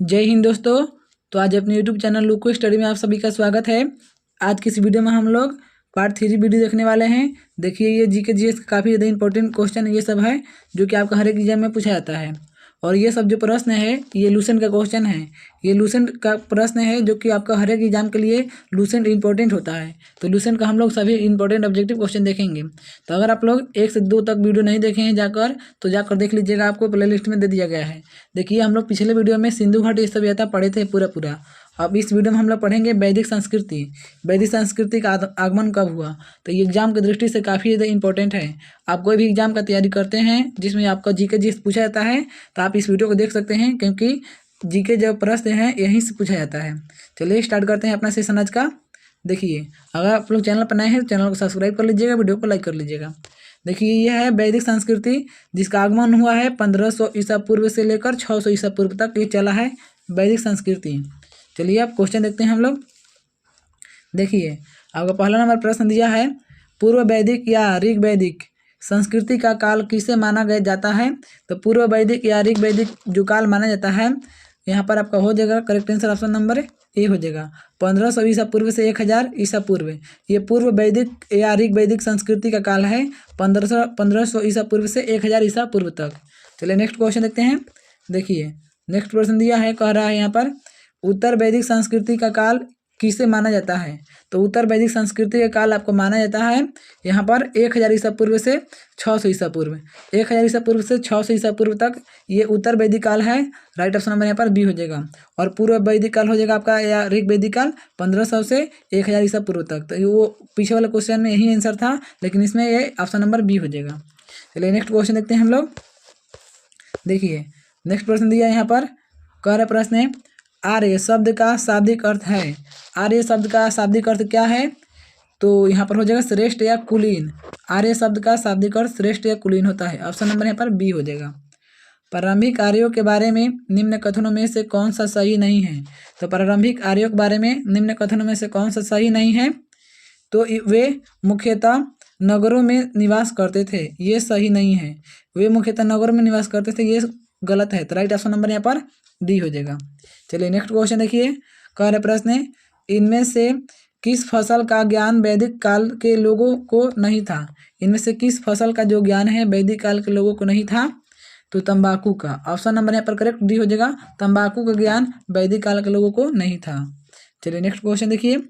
जय हिंद दोस्तों। तो आज अपने यूट्यूब चैनल लुको स्टडी में आप सभी का स्वागत है। आज की इस वीडियो में हम लोग पार्ट 3 वीडियो देखने वाले हैं। देखिए ये जीके जीएस काफ़ी ज़्यादा इंपॉर्टेंट क्वेश्चन ये सब है जो कि आपका हर एक एग्जाम में पूछा जाता है। और ये सब जो प्रश्न है ये लूसेंट का क्वेश्चन है। ये लूसेंट का प्रश्न है जो कि आपका हर एक एग्जाम के लिए लूसेंट इंपॉर्टेंट होता है। तो लूसेंट का हम लोग सभी इंपॉर्टेंट ऑब्जेक्टिव क्वेश्चन देखेंगे। तो अगर आप लोग 1 से 2 तक वीडियो नहीं देखे हैं जाकर देख लीजिएगा, आपको प्ले लिस्ट में दे दिया गया है। देखिए हम लोग पिछले वीडियो में सिंधु घाटी सभ्यता पढ़े थे पूरा। अब इस वीडियो में हम लोग पढ़ेंगे वैदिक संस्कृति। वैदिक संस्कृति का आगमन कब हुआ। तो ये एग्जाम की दृष्टि से काफ़ी ज़्यादा इंपॉर्टेंट है। आप कोई भी एग्जाम का तैयारी करते हैं जिसमें आपका जीके जीएस पूछा जाता है तो आप इस वीडियो को देख सकते हैं, क्योंकि जीके जो प्रश्न हैं यहीं से पूछा जाता है। चलिए स्टार्ट करते हैं अपना सेशन आज का। देखिए अगर आप लोग चैनल पर नए हैं तो चैनल को सब्सक्राइब कर लीजिएगा, वीडियो को लाइक कर लीजिएगा। देखिए यह है वैदिक संस्कृति जिसका आगमन हुआ है 1500 ईसा पूर्व से लेकर 600 ईसा पूर्व तक ये चला है वैदिक संस्कृति। चलिए आप क्वेश्चन देखते हैं हम लोग। देखिए आपका पहला नंबर प्रश्न दिया है, पूर्व वैदिक या ऋग वैदिक संस्कृति का काल किसे माना गया जाता है। तो पूर्व वैदिक या ऋग वैदिक जो काल माना जाता है, यहाँ पर आपका हो जाएगा correct answer option number A हो जाएगा। 1500 ईसा पूर्व से 1000 ईसा पूर्व, ये पूर्व वैदिक या ऋग वैदिक संस्कृति का काल है 1500 ईसा पूर्व से 1000 ईसा पूर्व तक। चलिए नेक्स्ट क्वेश्चन देखते हैं। देखिए नेक्स्ट प्रश्न दिया है, कह रहा है यहाँ पर उत्तर वैदिक संस्कृति का काल किसे माना जाता है। तो उत्तर वैदिक संस्कृति का काल आपको माना जाता है यहाँ पर 1000 ईसा पूर्व से 600 ईसा पूर्व। 1000 ईसा पूर्व से 600 ईसा पूर्व तक ये उत्तर वैदिक काल है। राइट ऑप्शन नंबर यहाँ पर बी हो जाएगा। और पूर्व वैदिक काल हो जाएगा आपका या ऋग वैदिक काल 1500 से 1000 ईसा पूर्व तक। तो वो पीछे वाले क्वेश्चन में यही आंसर था, लेकिन इसमें ये ऑप्शन नंबर बी हो जाएगा। चलिए नेक्स्ट क्वेश्चन देखते हैं हम लोग। देखिए नेक्स्ट प्रश्न दिया यहाँ पर, कह रहे प्रश्न है आर्य शब्द का शाब्दिक अर्थ है। आर्य शब्द का शाब्दिक अर्थ क्या है। तो यहाँ पर हो जाएगा श्रेष्ठ या कुलीन। आर्य शब्द का शाब्दिक अर्थ श्रेष्ठ या कुलीन होता है। ऑप्शन नंबर यहाँ पर बी हो जाएगा। प्रारंभिक आर्यों के बारे में निम्न कथनों में से कौन सा सही नहीं है। तो प्रारंभिक आर्यों के बारे में निम्न कथनों में से कौन सा सही नहीं है। तो वे मुख्यतः नगरों में निवास करते थे, ये सही नहीं है। वे मुख्यतः नगरों में निवास करते थे, ये गलत है। तो राइट ऑप्शन नंबर यहाँ पर डी हो जाएगा। चलिए नेक्स्ट क्वेश्चन देखिए, कह रहे प्रश्न है इनमें से किस फसल का ज्ञान वैदिक काल के लोगों को नहीं था। इनमें से किस फसल का जो ज्ञान है वैदिक काल के लोगों को नहीं था। तो तंबाकू का। ऑप्शन नंबर यहाँ पर करेक्ट डी हो जाएगा। तंबाकू का ज्ञान वैदिक काल के लोगों को नहीं था। चलिए नेक्स्ट क्वेश्चन देखिए,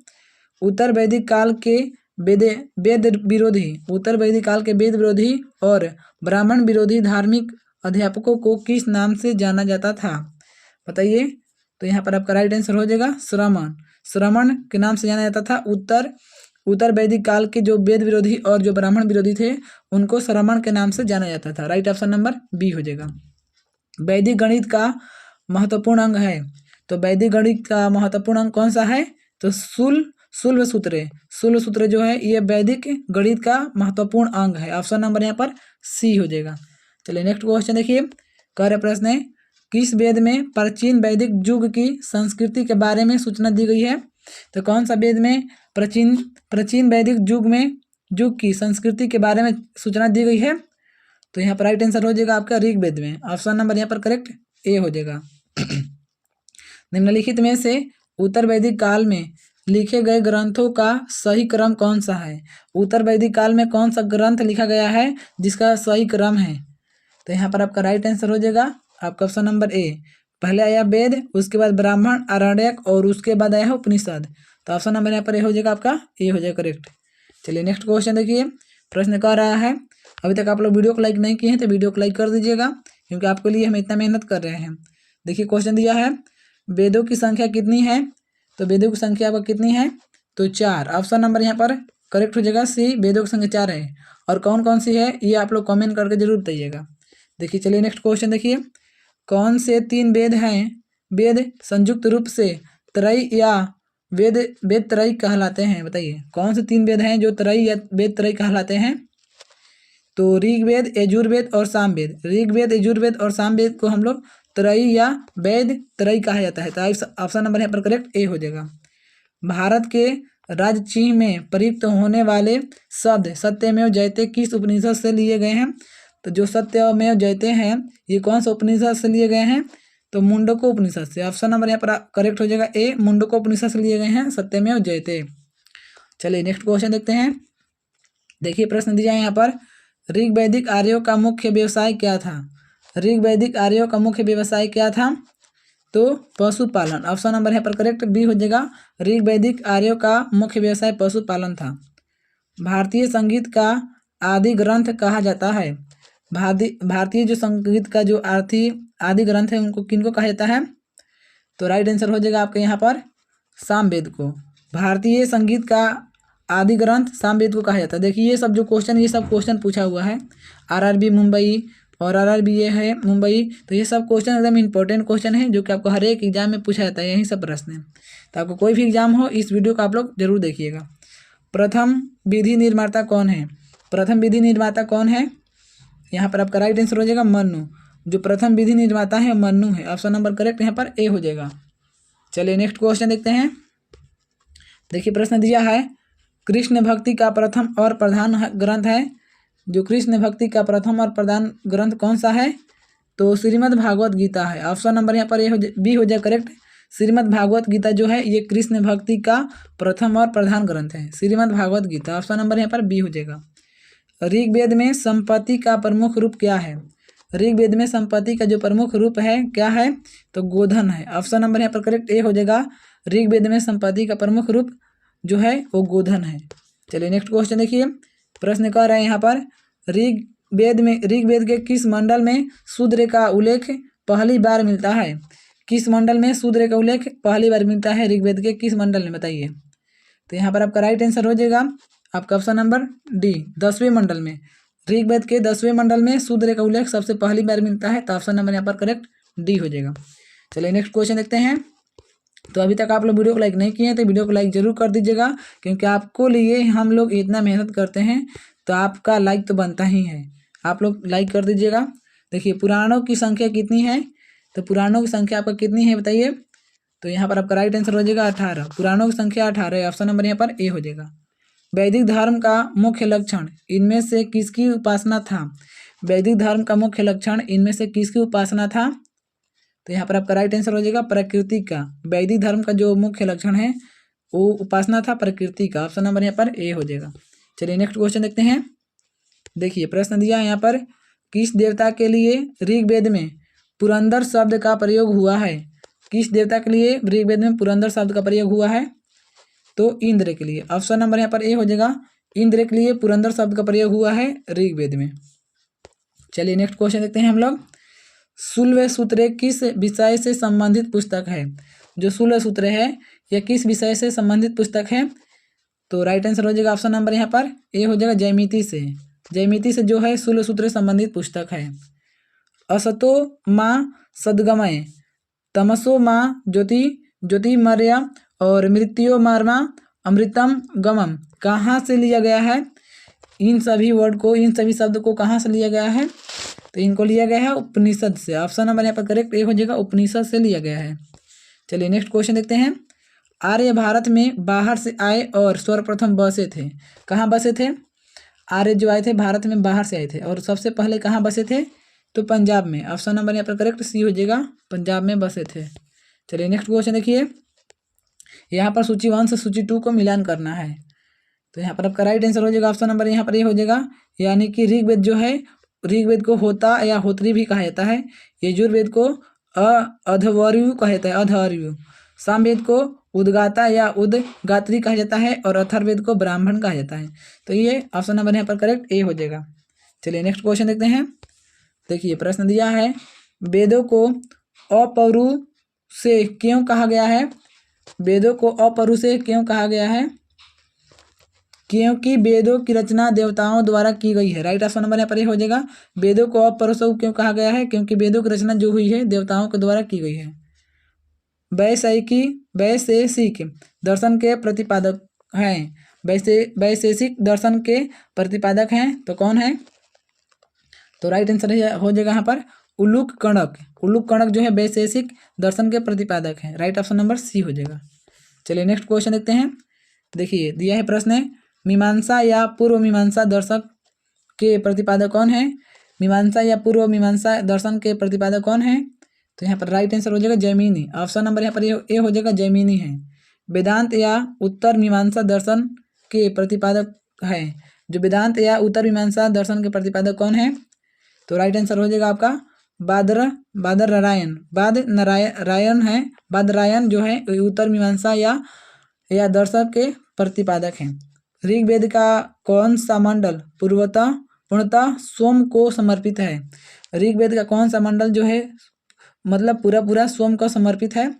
उत्तर वैदिक काल के वेद विरोधी, उत्तर वैदिक काल के वेद विरोधी और ब्राह्मण विरोधी धार्मिक अध्यापकों को किस नाम से जाना जाता था। बताइए। तो यहाँ पर आपका राइट आंसर हो जाएगा श्रमण। श्रमण के नाम से जाना जाता था। उत्तर वैदिक काल के जो वेद विरोधी और जो ब्राह्मण विरोधी थे उनको श्रमण के नाम से जाना जाता था। राइट ऑप्शन नंबर बी हो जाएगा। वैदिक गणित का महत्वपूर्ण अंग है। तो वैदिक गणित का महत्वपूर्ण अंग कौन सा है। तो शुल्ब सूत्र जो है ये वैदिक गणित का महत्वपूर्ण अंग है। ऑप्शन नंबर यहाँ पर सी हो जाएगा। चलिए नेक्स्ट क्वेश्चन देखिए, कह रहे प्रश्न है किस वेद में प्राचीन वैदिक युग की संस्कृति के बारे में सूचना दी गई है। तो कौन सा वेद में प्राचीन वैदिक युग की संस्कृति के बारे में सूचना दी गई है। तो यहाँ पर राइट आंसर हो जाएगा आपका ऋग्वेद में। ऑप्शन नंबर यहाँ पर करेक्ट ए हो जाएगा। निम्नलिखित में से उत्तर वैदिक काल में लिखे गए ग्रंथों का सही क्रम कौन सा है। उत्तर वैदिक काल में कौन सा ग्रंथ लिखा गया है जिसका सही क्रम है। तो यहाँ पर आपका राइट आंसर हो जाएगा आपका ऑप्शन नंबर ए। पहले आया वेद, उसके बाद ब्राह्मण, आरण्यक और उसके बाद आया है उपनिषद। तो ऑप्शन नंबर यहाँ पर ए हो जाएगा आपका ए हो जाएगा करेक्ट। चलिए नेक्स्ट क्वेश्चन देखिए, प्रश्न कह रहा है अभी तक आप लोग वीडियो को लाइक नहीं किए हैं तो वीडियो को लाइक कर दीजिएगा, क्योंकि आपके लिए हम इतना मेहनत कर रहे हैं। देखिए क्वेश्चन दिया है वेदों की संख्या कितनी है। तो वेदों की संख्या आपका कितनी है। तो 4। ऑप्शन नंबर यहाँ पर करेक्ट हो जाएगा सी। वेदों की संख्या 4 है। और कौन कौन सी है ये आप लोग कमेंट करके जरूर बताइएगा। देखिए चलिए नेक्स्ट क्वेश्चन देखिए, कौन से 3 वेद हैं वेद संयुक्त रूप से त्रयी या वेद त्रयी कहलाते हैं। बताइए कौन से 3 वेद हैं जो त्रयी या वेद त्रयी कहलाते हैं। तो ऋग्वेद, यजुर्वेद और सामवेद। ऋग्वेद, यजुर्वेद और सामवेद को हम लोग त्रयी या वेद त्रयी कहा जाता है। तो ऑप्शन नंबर यहाँ पर करेक्ट ए हो जाएगा। भारत के राज्य चिह्न में प्रयुक्त होने वाले शब्द सत्यमेव जयते किस उपनिषद से लिए गए हैं। तो जो सत्यमेव जयते हैं ये कौन सा उपनिषद से लिए गए हैं। तो मुंडकोपनिषद से। ऑप्शन नंबर यहाँ पर करेक्ट हो जाएगा ए, मुंडकोपनिषद से लिए गए हैं सत्यमेव जयते। चलिए नेक्स्ट क्वेश्चन देखते हैं। देखिए प्रश्न दिया है यहाँ पर, ऋग्वैदिक आर्यों का मुख्य व्यवसाय क्या था? ऋग्वैदिक आर्यों का मुख्य व्यवसाय क्या था? तो पशुपालन। ऑप्शन नंबर यहाँ पर करेक्ट बी हो जाएगा, ऋग्वैदिक आर्यों का मुख्य व्यवसाय पशुपालन था। भारतीय संगीत का आदि ग्रंथ कहा जाता है? भारतीय जो संगीत का जो आदि ग्रंथ है उनको किनको कहा जाता है? तो राइट आंसर हो जाएगा आपके यहाँ पर सामवेद को। भारतीय संगीत का आदि ग्रंथ सामवेद को कहा जाता है। देखिए ये सब जो क्वेश्चन, ये सब क्वेश्चन पूछा हुआ है आरआरबी मुंबई और आरआरबी ये है मुंबई, तो ये सब क्वेश्चन एकदम इंपॉर्टेंट क्वेश्चन है जो कि आपको हर एक एग्जाम में पूछा जाता है, यही सब प्रश्न है। तो आपको कोई भी एग्जाम हो इस वीडियो को आप लोग जरूर देखिएगा। प्रथम विधि निर्माता कौन है? प्रथम विधि निर्माता कौन है? यहाँ पर आपका राइट आंसर हो जाएगा मनु। जो प्रथम विधि निर्माता है मनु है। ऑप्शन नंबर करेक्ट यहाँ पर ए हो जाएगा। चलिए नेक्स्ट क्वेश्चन देखते हैं। देखिए प्रश्न दिया है, कृष्ण भक्ति का प्रथम और प्रधान ग्रंथ है। जो कृष्ण भक्ति का प्रथम और प्रधान ग्रंथ कौन सा है? तो श्रीमद् भागवत गीता है। ऑप्शन नंबर यहाँ पर बी हो जाए करेक्ट। श्रीमद् भागवत गीता जो है ये कृष्ण भक्ति का प्रथम और प्रधान ग्रंथ है, श्रीमद् भागवत गीता। ऑप्शन नंबर यहाँ पर बी हो जाएगा। ऋग्वेद में संपत्ति का प्रमुख रूप क्या है? ऋग्वेद में संपत्ति का जो प्रमुख रूप है क्या है? तो गोधन है। ऑप्शन नंबर यहाँ पर करेक्ट ए हो जाएगा। ऋग्वेद में संपत्ति का प्रमुख रूप जो है वो गोधन है। चलिए नेक्स्ट क्वेश्चन देखिए। प्रश्न कह रहे हैं यहाँ पर, ऋग्वेद के किस मंडल में शूद्र का उल्लेख पहली बार मिलता है? किस मंडल में शूद्र का उल्लेख पहली बार मिलता है ऋग्वेद के किस मंडल में, बताइए। तो यहाँ पर आपका राइट आंसर हो जाएगा आपका ऑप्शन नंबर डी, 10वें मंडल में। ऋग्वेद के 10वें मंडल में शूद्र का उल्लेख सबसे पहली बार मिलता है, तो ऑप्शन नंबर यहाँ पर करेक्ट डी हो जाएगा। चलिए नेक्स्ट क्वेश्चन देखते हैं। तो अभी तक आप लोग वीडियो को लाइक नहीं किए हैं तो वीडियो को लाइक जरूर कर दीजिएगा, क्योंकि आपको लिए हम लोग इतना मेहनत करते हैं तो आपका लाइक तो बनता ही है। आप लोग लाइक कर दीजिएगा। देखिए पुराणों की संख्या कितनी है? तो पुराणों की संख्या आपका कितनी है बताइए। तो यहाँ पर आपका राइट आंसर हो जाएगा 18। पुराणों की संख्या 18 है। ऑप्शन नंबर यहाँ पर ए हो जाएगा। वैदिक धर्म का मुख्य लक्षण इनमें से किसकी उपासना था? वैदिक धर्म का मुख्य लक्षण इनमें से किसकी उपासना था? तो यहाँ पर आपका राइट आंसर हो जाएगा प्रकृति का। वैदिक धर्म का जो मुख्य लक्षण है वो उपासना था प्रकृति का। ऑप्शन नंबर यहाँ पर ए हो जाएगा। चलिए नेक्स्ट क्वेश्चन देखते हैं। देखिए प्रश्न दिया है यहाँ पर, किस देवता के लिए ऋग्वेद में पुरंदर शब्द का प्रयोग हुआ है? किस देवता के लिए ऋग्वेद में पुरंदर शब्द का प्रयोग हुआ है? तो इंद्र के लिए। ऑप्शन नंबर यहाँ पर ए हो जाएगा। इंद्र के लिए पुरंदर शब्द का प्रयोग हुआ है ऋग्वेद में। चलिए नेक्स्ट क्वेश्चन देखते हैं हम लोग। शुल्व सूत्र किस विषय से संबंधित पुस्तक है? जो शुल्व सूत्र है यह किस विषय से संबंधित पुस्तक है? तो राइट आंसर हो जाएगा ऑप्शन नंबर यहाँ पर ए हो जाएगा जयमिति से। जयमिति से जो है शुल्व सूत्र से संबंधित पुस्तक है। असतो माँ सद्गमय, तमसो माँ ज्योतिर्मय और मृत्यो मार्मा अमृतम गमम कहाँ से लिया गया है? इन सभी वर्ड को, इन सभी शब्द को कहाँ से लिया गया है? तो इनको लिया गया है उपनिषद से। ऑप्शन नंबर यहाँ पर करेक्ट ए हो जाएगा, उपनिषद से लिया गया है। चलिए नेक्स्ट क्वेश्चन देखते हैं। आर्य भारत में बाहर से आए और सर्वप्रथम बसे थे। कहाँ बसे थे? आर्य जो आए थे भारत में बाहर से आए थे और सबसे पहले कहाँ बसे थे? तो पंजाब में। ऑप्शन नंबर यहाँ पर करेक्ट सी हो जाएगा, पंजाब में बसे थे। चलिए नेक्स्ट क्वेश्चन देखिए। यहाँ पर सूची 1 से सूची 2 को मिलान करना है। तो यहाँ पर आपका राइट आंसर हो जाएगा ऑप्शन नंबर यहाँ पर ये हो जाएगा, यानी कि ऋग्वेद जो है, ऋग्वेद को होता या होत्री भी कहा जाता है। यजुर्वेद को अधवर्यु कहा जाता है, अधवर्यु। सामवेद को उद्गाता या उद्गात्री कहा जाता है और अथर्ववेद को ब्राह्मण कहा जाता है। तो ये ऑप्शन नंबर यहाँ पर करेक्ट ए हो जाएगा। चलिए नेक्स्ट क्वेश्चन देखते हैं। देखिए प्रश्न दिया है, वेदों को अपरु से क्यों कहा गया है? वेदों को अपरु से क्यों कहा गया है? क्योंकि वेदों की रचना देवताओं द्वारा की गई है। राइट ऑप्शन नंबर यहाँ पर ये हो जाएगा। वेदों को अपरु क्यों कहा गया है? क्योंकि वेदों की रचना जो हुई है देवताओं के द्वारा की गई है। वैशेषिक दर्शन के प्रतिपादक हैं। वैशेषिक दर्शन के प्रतिपादक हैं तो कौन है? तो राइट आंसर हो जाएगा यहाँ पर उल्लूक कणक। उल्लूक कणक जो है वैशेषिक दर्शन के प्रतिपादक हैं। राइट ऑप्शन नंबर सी हो जाएगा। चलिए नेक्स्ट क्वेश्चन देखते हैं। देखिए दिया है प्रश्न, मीमांसा या पूर्व मीमांसा दर्शक के प्रतिपादक कौन है? मीमांसा या पूर्व मीमांसा दर्शन के प्रतिपादक कौन है? तो यहाँ पर राइट आंसर हो जाएगा जैमिनी। ऑप्शन नंबर यहाँ पर ए हो जाएगा जैमिनी है। वेदांत या उत्तर मीमांसा दर्शन के प्रतिपादक है। जो वेदांत या उत्तर मीमांसा दर्शन के प्रतिपादक कौन है? तो राइट आंसर हो जाएगा आपका बादरायण। बादरायण है। बादरायण जो है उत्तर मीमांसा या दर्शन के प्रतिपादक हैं। ऋग्वेद का कौन सा मंडल पूर्णतः सोम को समर्पित है? ऋग्वेद का कौन सा मंडल जो है मतलब पूरा सोम को समर्पित है?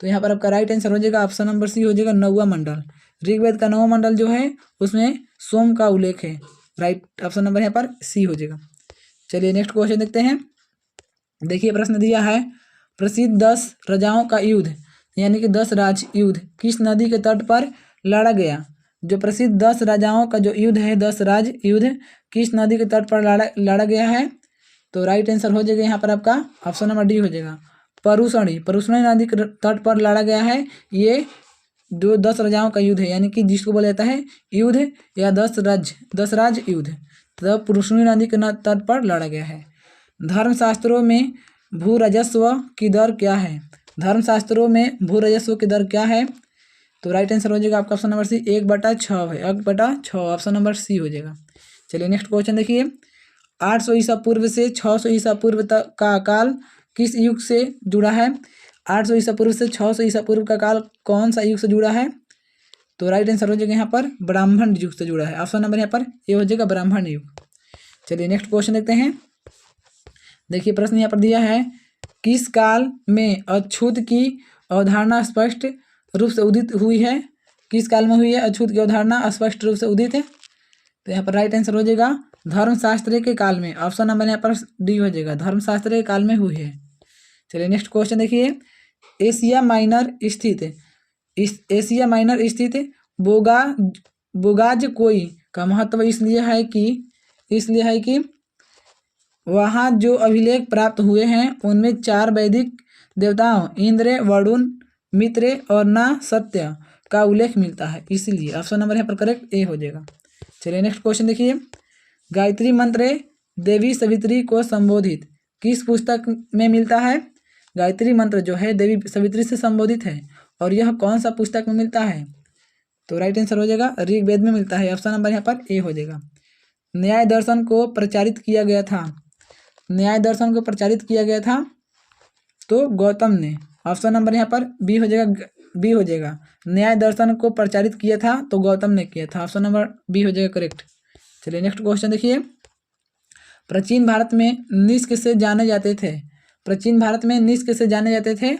तो यहाँ पर आपका राइट आंसर हो जाएगा ऑप्शन नंबर सी हो जाएगा 9वां मंडल। ऋग्वेद का 9वां मंडल जो है उसमें सोम का उल्लेख है। राइट ऑप्शन नंबर यहाँ पर सी हो जाएगा। चलिए नेक्स्ट क्वेश्चन देखते हैं। देखिए प्रश्न दिया है, प्रसिद्ध 10 राजाओं का युद्ध यानी कि 10 राज युद्ध किस नदी के तट पर लड़ा गया? जो प्रसिद्ध 10 राजाओं का जो युद्ध है 10 राज युद्ध किस नदी के तट पर लड़ा गया है? तो राइट आंसर हो जाएगा यहाँ पर आपका ऑप्शन नंबर डी हो जाएगा परुष्णी नदी के तट पर लड़ा गया है। ये जो 10 राजाओं का युद्ध है यानी कि जिसको बोला जाता है युद्ध या 10 राज युद्ध, तो परुष्णी नदी के तट पर लड़ा गया है। धर्मशास्त्रों में भू राजस्व की दर क्या है? धर्मशास्त्रों में भू राजस्व की दर क्या है? तो राइट आंसर हो जाएगा आपका ऑप्शन नंबर सी 1/6 है। 1/6 ऑप्शन नंबर सी हो जाएगा। चलिए नेक्स्ट क्वेश्चन देखिए, 800 ईसा पूर्व से 600 ईसा पूर्व तक का काल किस युग से जुड़ा है? 800 ईसा पूर्व से 600 ईसा पूर्व का काल कौन सा युग से जुड़ा है? तो राइट आंसर हो जाएगा यहाँ पर ब्राह्मण युग से जुड़ा है। ऑप्शन नंबर यहाँ पर ये हो जाएगा ब्राह्मण युग। चलिए नेक्स्ट क्वेश्चन देखते हैं। देखिए प्रश्न यहाँ पर दिया है, किस काल में अछूत की अवधारणा स्पष्ट रूप से उदित हुई है? किस काल में हुई है अछूत की अवधारणा स्पष्ट रूप से उदित है? तो यहाँ पर राइट आंसर हो जाएगा धर्मशास्त्र के काल में। ऑप्शन नंबर यहाँ पर डी हो जाएगा, धर्मशास्त्र के काल में हुई है। चलिए नेक्स्ट क्वेश्चन देखिए, एशिया माइनर स्थित बोगाज कोई का महत्व इसलिए है कि वहाँ जो अभिलेख प्राप्त हुए हैं उनमें 4 वैदिक देवताओं इंद्र, वरुण, मित्र और ना सत्य का उल्लेख मिलता है, इसलिए ऑप्शन नंबर यहाँ पर करेक्ट ए हो जाएगा। चलिए नेक्स्ट क्वेश्चन देखिए, गायत्री मंत्र देवी सवित्री को संबोधित किस पुस्तक में मिलता है? गायत्री मंत्र जो है देवी सवित्री से संबोधित है और यह कौन सा पुस्तक में मिलता है? तो राइट आंसर हो जाएगा ऋग्वेद में मिलता है। ऑप्शन नंबर यहाँ पर ए हो जाएगा। न्याय दर्शन को प्रचारित किया गया था तो गौतम ने। ऑप्शन नंबर यहाँ पर बी हो जाएगा। न्याय दर्शन को प्रचारित किया था तो गौतम ने किया था। ऑप्शन नंबर बी हो जाएगा करेक्ट। चलिए नेक्स्ट क्वेश्चन देखिए, प्राचीन भारत में निष्क से जाने जाते थे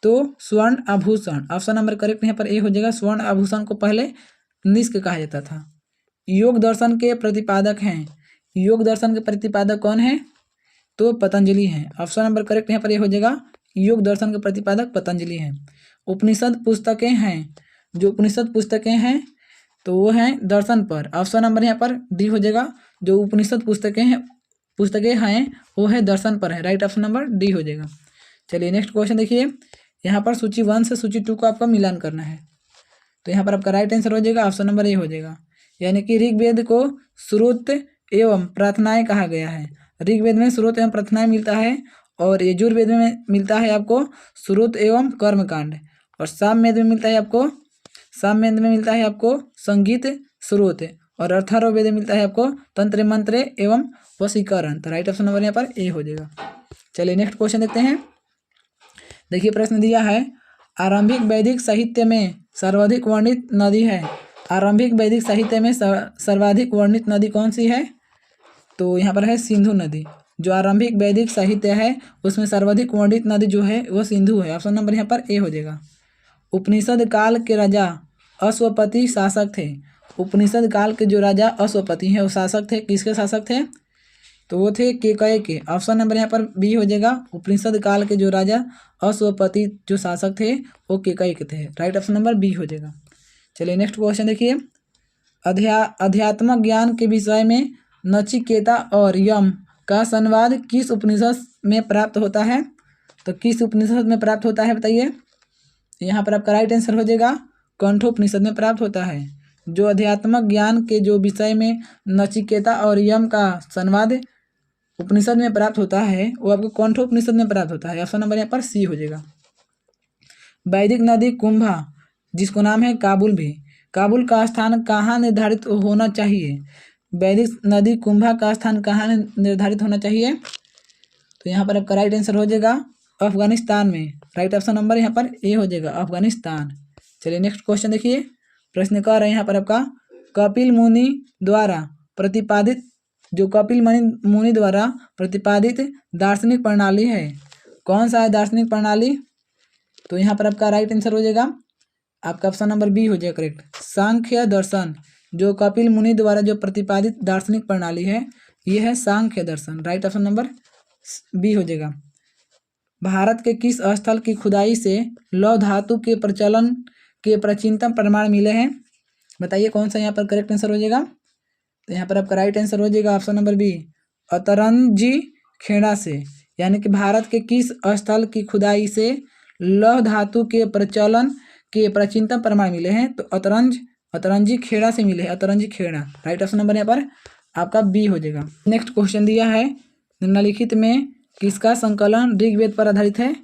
तो स्वर्ण आभूषण। ऑप्शन नंबर करेक्ट यहाँ पर ए हो जाएगा। स्वर्ण आभूषण को पहले निष्क कहा जाता था। योग दर्शन के प्रतिपादक कौन है? तो पतंजलि हैं। ऑप्शन नंबर करेक्ट यहाँ पर ए हो जाएगा। योग दर्शन के प्रतिपादक पतंजलि हैं। उपनिषद पुस्तकें हैं तो वो हैं दर्शन पर। ऑप्शन नंबर यहाँ पर डी हो जाएगा। जो उपनिषद पुस्तकें हैं वो है दर्शन पर है। राइट ऑप्शन नंबर डी हो जाएगा। चलिए नेक्स्ट क्वेश्चन देखिए, यहाँ पर सूची 1 से सूची 2 को आपका मिलान करना है। तो यहाँ पर आपका राइट आंसर हो जाएगा ऑप्शन नंबर ए हो जाएगा। यानी कि ऋग्वेद को श्रुत एवं प्रार्थनाएं कहा गया है। ऋग्वेद में श्रुत एवं प्रार्थनाएं मिलता है और यजुर्वेद में मिलता है आपको श्रुत एवं कर्मकांड, और सामवेद में मिलता है आपको संगीत श्रुत, और अथर्ववेद में मिलता है आपको तंत्र मंत्र एवं वशीकरण। तो राइट ऑप्शन नंबर यहाँ पर ए हो जाएगा। चलिए नेक्स्ट क्वेश्चन देखते हैं। देखिए प्रश्न दिया है, आरंभिक वैदिक साहित्य में सर्वाधिक वर्णित नदी है। आरंभिक वैदिक साहित्य में सर्वाधिक वर्णित नदी कौन सी है? तो यहाँ पर है सिंधु नदी। जो आरंभिक वैदिक साहित्य है उसमें सर्वाधिक वर्णित नदी जो है वो सिंधु है। ऑप्शन नंबर यहाँ पर ए हो जाएगा। उपनिषद काल के राजा अश्वपति शासक थे। उपनिषद काल के जो राजा अश्वपति हैं वो शासक थे। किसके शासक थे? तो वो थे केकय के। ऑप्शन नंबर यहाँ पर बी हो जाएगा। उपनिषद काल के जो राजा अश्वपति जो शासक थे वो केकय के थे। राइट ऑप्शन नंबर बी हो जाएगा। चलिए नेक्स्ट क्वेश्चन देखिए, अध्यात्म ज्ञान के विषय में नचिकेता और यम का संवाद किस उपनिषद में प्राप्त होता है? तो किस उपनिषद में प्राप्त होता है बताइए? यहाँ पर आपका राइट आंसर हो जाएगा कंठोपनिषद में प्राप्त होता है। जो अध्यात्मक ज्ञान के जो विषय में नचिकेता और यम का संवाद उपनिषद में प्राप्त होता है वो आपको कौन सा उपनिषद में प्राप्त होता है? ऑप्शन नंबर यहाँ पर सी हो जाएगा। वैदिक नदी कुंभा जिसको नाम है काबुल भी, काबुल का स्थान कहाँ निर्धारित होना चाहिए? वैदिक नदी कुंभा का स्थान कहाँ निर्धारित होना चाहिए? तो यहाँ पर आपका राइट आंसर हो जाएगा अफगानिस्तान में। राइट ऑप्शन नंबर यहाँ पर ए हो जाएगा, अफगानिस्तान। चलिए नेक्स्ट क्वेश्चन देखिए। प्रश्न कह रहे हैं यहाँ पर आपका कपिल मुनि द्वारा प्रतिपादित, जो कपिल मुनि द्वारा प्रतिपादित दार्शनिक प्रणाली है, कौन सा है दार्शनिक प्रणाली? तो यहाँ पर आपका राइट आंसर हो जाएगा आपका ऑप्शन नंबर बी हो जाएगा करेक्ट, सांख्य दर्शन। जो कपिल मुनि द्वारा जो प्रतिपादित दार्शनिक प्रणाली है ये है सांख्य दर्शन। राइट ऑप्शन नंबर बी हो जाएगा। भारत के किस स्थल की खुदाई से लौह धातु के प्रचलन के प्राचीनतम प्रमाण मिले हैं? बताइए कौन सा यहाँ पर करेक्ट आंसर हो जाएगा? तो यहाँ पर आपका राइट आंसर हो जाएगा option number B, Atranji Kheda से। यानी कि भारत के किस स्थल की खुदाई से लौह धातु के प्रचलन के प्राचीनतम प्रमाण मिले हैं? तो अतरंजी खेड़ा से मिले हैं, Atranji Kheda. Right option number यहाँ पर आपका बी हो जाएगा। नेक्स्ट क्वेश्चन दिया है निम्नलिखित में किसका संकलन ऋग्वेद पर आधारित है?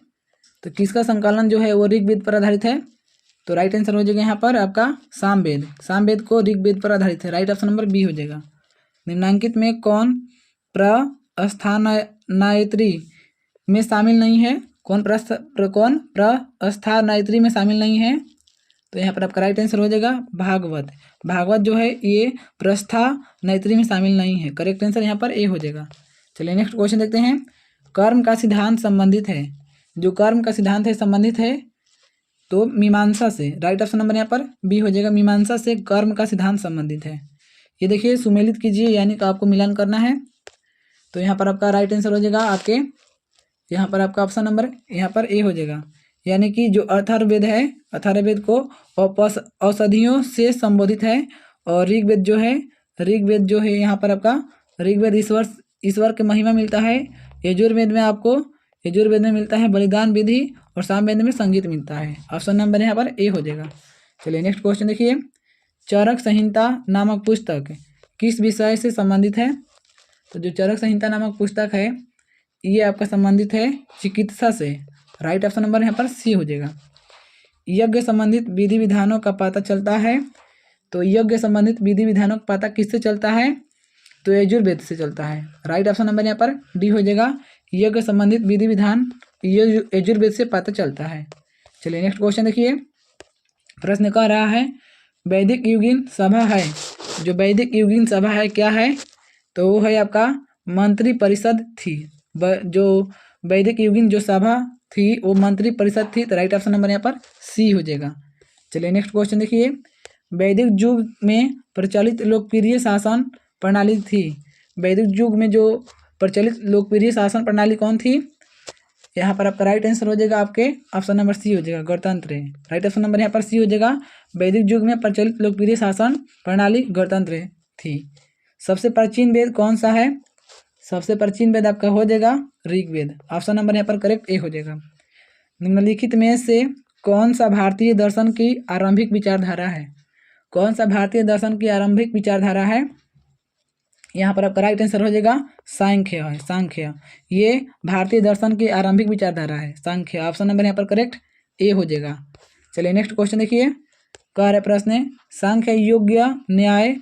तो किसका संकलन जो है वो ऋग्वेद पर आधारित है? तो राइट आंसर हो जाएगा यहाँ पर आपका सामवेद। सामवेद को ऋग्वेद पर आधारित है। राइट ऑप्शन नंबर बी हो जाएगा। निम्नांकित में कौन प्रस्थानायत्री में शामिल नहीं है? कौन प्रस्थानायत्री में शामिल नहीं है? तो यहाँ पर आपका राइट आंसर हो जाएगा भागवत। भागवत जो है ये प्रस्थानायत्री में शामिल नहीं है। करेक्ट आंसर यहाँ पर ए हो जाएगा। चलिए नेक्स्ट क्वेश्चन देखते हैं। कर्म का सिद्धांत संबंधित है, जो कर्म का सिद्धांत है संबंधित है तो मीमांसा से। राइट ऑप्शन नंबर यहाँ पर बी हो जाएगा, मीमांसा से कर्म का सिद्धांत संबंधित है। ये देखिए सुमेलित कीजिए, यानी कि आपको मिलान करना है। तो यहाँ पर आपका राइट आंसर हो जाएगा आपके यहाँ पर आपका ऑप्शन नंबर यहाँ पर ए हो जाएगा। यानी कि जो अथर्ववेद है, अथर्ववेद को औषधियों से संबोधित है। और ऋग्वेद जो है यहाँ पर आपका ऋग्वेद ईश्वर के महिमा मिलता है। यजुर्वेद में मिलता है बलिदान विधि, और सामवेद में संगीत मिलता है। ऑप्शन नंबर यहाँ पर ए हो जाएगा। चलिए नेक्स्ट क्वेश्चन देखिए। चरक संहिता नामक पुस्तक किस विषय से संबंधित है? तो जो चरक संहिता नामक पुस्तक है ये आपका संबंधित है चिकित्सा से। राइट ऑप्शन नंबर यहाँ पर सी हो जाएगा। यज्ञ संबंधित विधि विधानों का पता चलता है, तो यज्ञ संबंधित विधि विधानों का पता किससे चलता है? तो यजुर्वेद से चलता है। राइट ऑप्शन नंबर यहाँ पर डी हो जाएगा। यज्ञ संबंधित विधि विधान यजुर्वेद से पता चलता है। चलिए नेक्स्ट क्वेश्चन देखिए। प्रश्न कह रहा है वैदिक युगीन सभा है, जो वैदिक युगीन सभा है क्या है? तो वो है आपका मंत्री परिषद थी। जो वैदिक युगीन जो सभा थी वो मंत्री परिषद थी। तो राइट ऑप्शन नंबर यहाँ पर सी हो जाएगा। चलिए नेक्स्ट क्वेश्चन देखिए। वैदिक युग में प्रचलित लोकप्रिय शासन प्रणाली थी। वैदिक युग में जो प्रचलित लोकप्रिय शासन प्रणाली कौन थी? यहाँ पर आपका राइट आंसर हो जाएगा आपके ऑप्शन नंबर सी हो जाएगा, गणतंत्र। राइट ऑप्शन नंबर यहाँ पर सी हो जाएगा। वैदिक युग में प्रचलित लोकप्रिय शासन प्रणाली गणतंत्र थी। सबसे प्राचीन वेद कौन सा है? सबसे प्राचीन वेद आपका हो जाएगा ऋग्वेद। ऑप्शन नंबर यहाँ पर करेक्ट ए हो जाएगा। निम्नलिखित में से कौन सा भारतीय दर्शन की आरंभिक विचारधारा है? कौन सा भारतीय दर्शन की आरंभिक विचारधारा है? यहाँ पर आपका राइट आंसर हो जाएगा सांख्य है। सांख्य ये भारतीय दर्शन की आरंभिक विचारधारा है, सांख्य। ऑप्शन नंबर यहाँ पर करेक्ट ए हो जाएगा। चलिए नेक्स्ट क्वेश्चन देखिए। कह रहे प्रश्न सांख्य, योग्य, न्याय,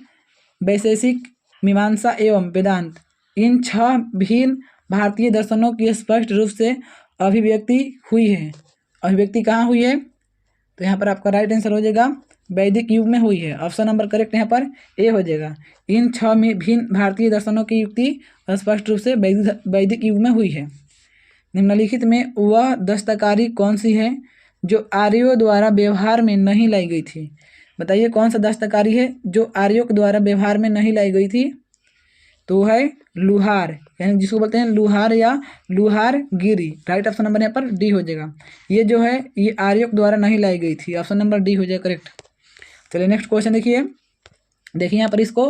वैशेषिक, मीमांसा एवं वेदांत, इन 6 भिन्न भारतीय दर्शनों की स्पष्ट रूप से अभिव्यक्ति हुई है। अभिव्यक्ति कहाँ हुई है? तो यहाँ पर आपका राइट आंसर हो जाएगा वैदिक युग में हुई है। ऑप्शन नंबर करेक्ट यहाँ पर ए हो जाएगा। इन 6 में भिन्न भारतीय दर्शनों की युक्ति स्पष्ट रूप से वैदिक युग में हुई है। निम्नलिखित में वह दस्तकारी कौन सी है जो आर्यों द्वारा व्यवहार में नहीं लाई गई थी? बताइए कौन सा दस्तकारी है जो आर्यों के द्वारा व्यवहार में नहीं लाई गई थी? तो है लुहार, यानी जिसको बोलते हैं लुहार या लुहार गिरी। राइट ऑप्शन नंबर यहाँ पर डी हो जाएगा। ये जो है ये आर्यों के द्वारा नहीं लाई गई थी। ऑप्शन नंबर डी हो जाएगा करेक्ट। चलिए नेक्स्ट क्वेश्चन देखिए। यहाँ पर इसको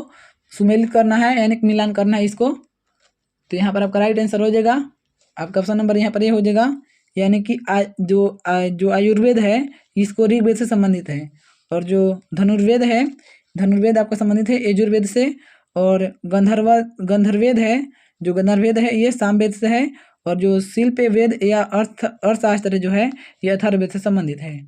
सुमेलित करना है, यानी कि मिलान करना है इसको। तो यहाँ पर आपका राइट आंसर हो जाएगा आपका ऑप्शन नंबर यहाँ पर ये हो जाएगा। यानी कि जो आयुर्वेद है इसको ऋग्वेद से संबंधित है, और जो धनुर्वेद है, धनुर्वेद आपका संबंधित है यजुर्वेद से, और गंधर्वेद है जो गंधर्व है ये सामवेद से है, और जो शिल्प वेद या अर्थशास्त्र जो है ये अथर्ववेद से संबंधित है।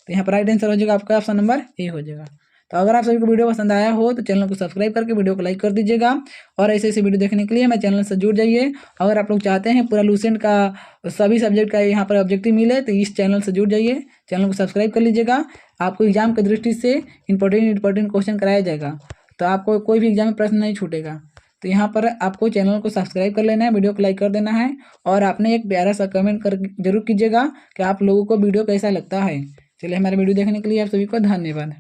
तो यहाँ पर राइट आंसर हो जाएगा आपका ऑप्शन नंबर ए हो जाएगा। तो अगर आप सभी को वीडियो पसंद आया हो तो चैनल को सब्सक्राइब करके वीडियो को लाइक कर दीजिएगा, और ऐसे ऐसे वीडियो देखने के लिए मेरे चैनल से जुड़ जाइए। अगर आप लोग चाहते हैं पूरा लूसेंट का सभी सब्जेक्ट का यहाँ पर ऑब्जेक्टिव मिले तो इस चैनल से जुड़ जाइए, चैनल को सब्सक्राइब कर लीजिएगा। आपको एग्जाम की दृष्टि से इंपॉर्टेंट क्वेश्चन कराया जाएगा, तो आपको कोई भी एग्जाम में प्रश्न नहीं छूटेगा। तो यहाँ पर आपको चैनल को सब्सक्राइब कर लेना है, वीडियो को लाइक कर देना है, और आपने एक प्यारा सा कमेंट कर जरूर कीजिएगा कि आप लोगों को वीडियो कैसा लगता है। चलिए, हमारे वीडियो देखने के लिए आप सभी को धन्यवाद।